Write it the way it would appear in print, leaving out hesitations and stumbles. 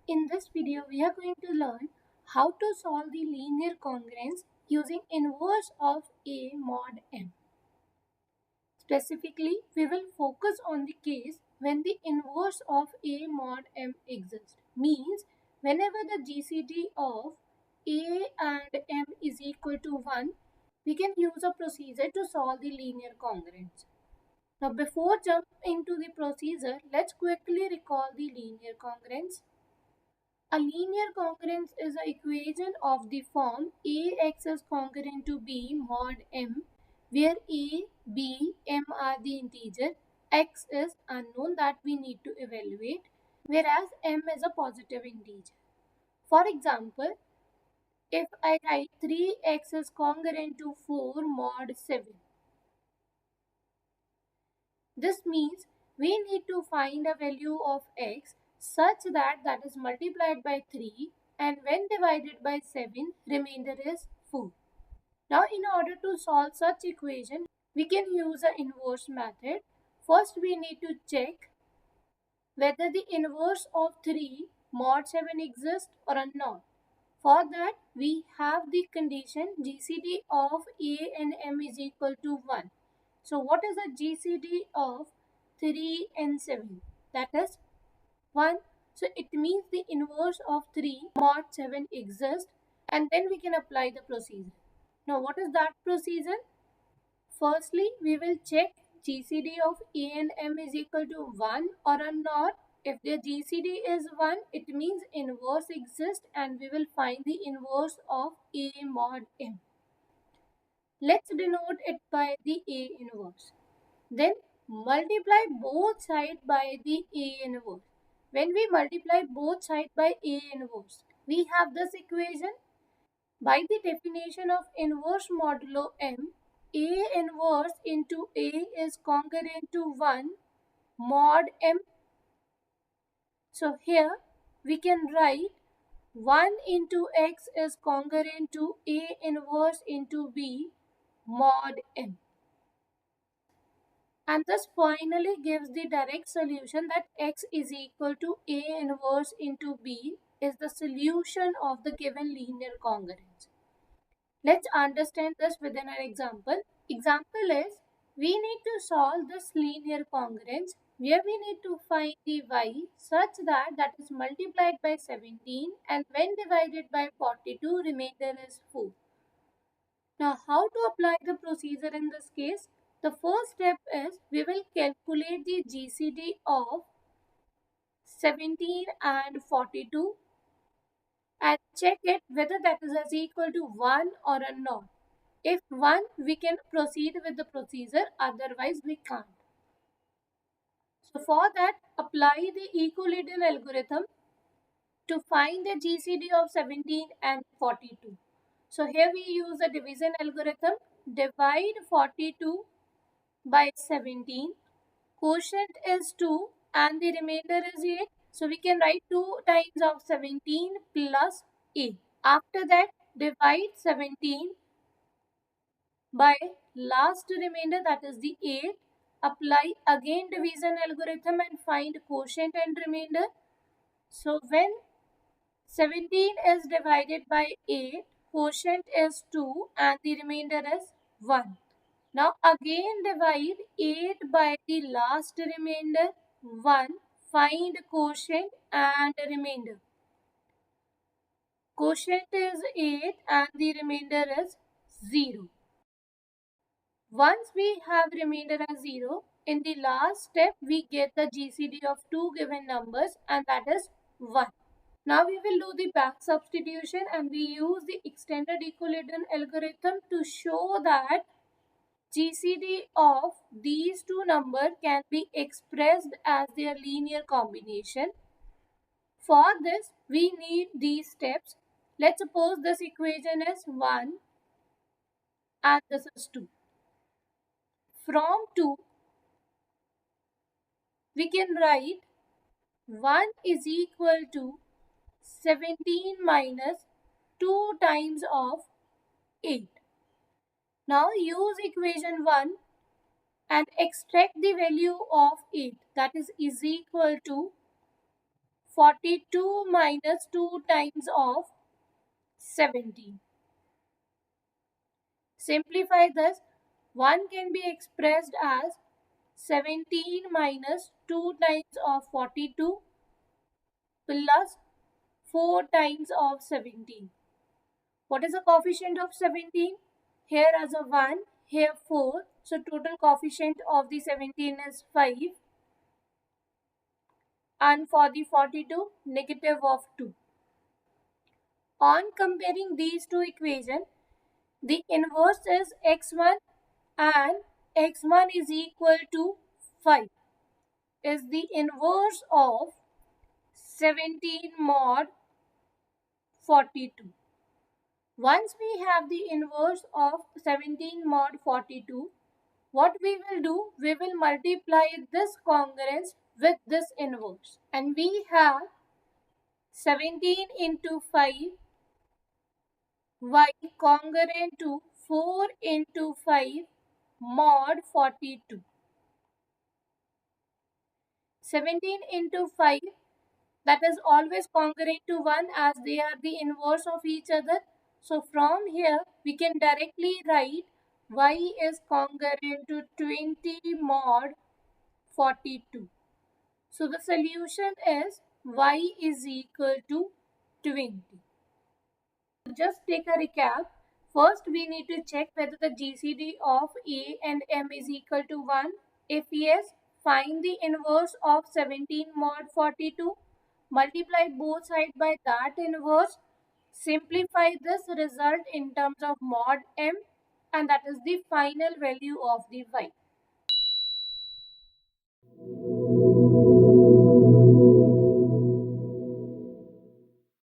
In this video, we are going to learn how to solve the linear congruence using inverse of A mod M. Specifically, we will focus on the case when the inverse of A mod M exists. Means, whenever the GCD of A and M is equal to 1, we can use a procedure to solve the linear congruence. Now, before jumping into the procedure, let's quickly recall the linear congruence. A linear congruence is an equation of the form Ax is congruent to B mod M, where A, B, M are the integer, x is unknown that we need to evaluate, whereas M is a positive integer. For example, if I write 3x is congruent to 4 mod 7, this means we need to find a value of x such that that is multiplied by 3 and when divided by 7 remainder is 4. Now in order to solve such equation we can use an inverse method. First we need to check whether the inverse of 3 mod 7 exists or not. For that we have the condition GCD of A and M is equal to 1. So what is the GCD of 3 and 7? That is 1. So it means the inverse of 3 mod 7 exists and then we can apply the procedure. Now what is that procedure? Firstly, we will check GCD of A and M is equal to 1 or not. If the GCD is 1, it means inverse exists and we will find the inverse of A mod M. Let's denote it by the A inverse. Then multiply both sides by the A inverse. When we multiply both sides by A inverse, we have this equation. By the definition of inverse modulo M, A inverse into A is congruent to 1 mod M. So here we can write 1 into x is congruent to A inverse into B mod M. And this finally gives the direct solution that x is equal to A inverse into B is the solution of the given linear congruence. Let's understand this within an example. Example is, we need to solve this linear congruence where we need to find the y such that that is multiplied by 17 and when divided by 42 remainder is 4. Now how to apply the procedure in this case? The first step is we will calculate the GCD of 17 and 42 and check it whether that is equal to 1 or not. If 1, we can proceed with the procedure, otherwise we can't. So for that, apply the Euclidean algorithm to find the GCD of 17 and 42. So here we use the division algorithm. Divide 42 by 17. Quotient is 2 and the remainder is 8. So we can write 2 times of 17 plus 8. After that, divide 17 by last remainder, that is the 8. Apply again division algorithm and find quotient and remainder. So when 17 is divided by 8, quotient is 2 and the remainder is 1. Now again divide 8 by the last remainder 1. Find quotient and remainder. Quotient is 8 and the remainder is 0. Once we have remainder as 0, in the last step we get the GCD of two given numbers and that is 1. Now we will do the back substitution and we use the extended Euclidean algorithm to show that GCD of these two numbers can be expressed as their linear combination. For this we need these steps. Let's suppose this equation is 1 and this is 2. From 2, we can write 1 is equal to 17 minus 2 times of 8. Now use equation 1 and extract the value of 8, that is equal to 42 minus 2 times of 17. Simplify this. 1 can be expressed as 17 minus 2 times of 42 plus 4 times of 17. What is the coefficient of 17? Here as a 1, here 4. So total coefficient of the 17 is 5. And for the 42, negative of 2. On comparing these two equations, the inverse is x1 and x1 is equal to 5 is the inverse of 17 mod 42. Once we have the inverse of 17 mod 42, what we will do, we will multiply this congruence with this inverse. And we have 17 into 5 y congruent to 4 into 5 mod 42. 17 into 5, that is always congruent to 1 as they are the inverse of each other. So from here we can directly write y is congruent to 20 mod 42. So the solution is y is equal to 20. Just take a recap. First we need to check whether the GCD of A and M is equal to 1. If yes, find the inverse of 17 mod 42. Multiply both sides by that inverse. Simplify this result in terms of mod M, and that is the final value of the y.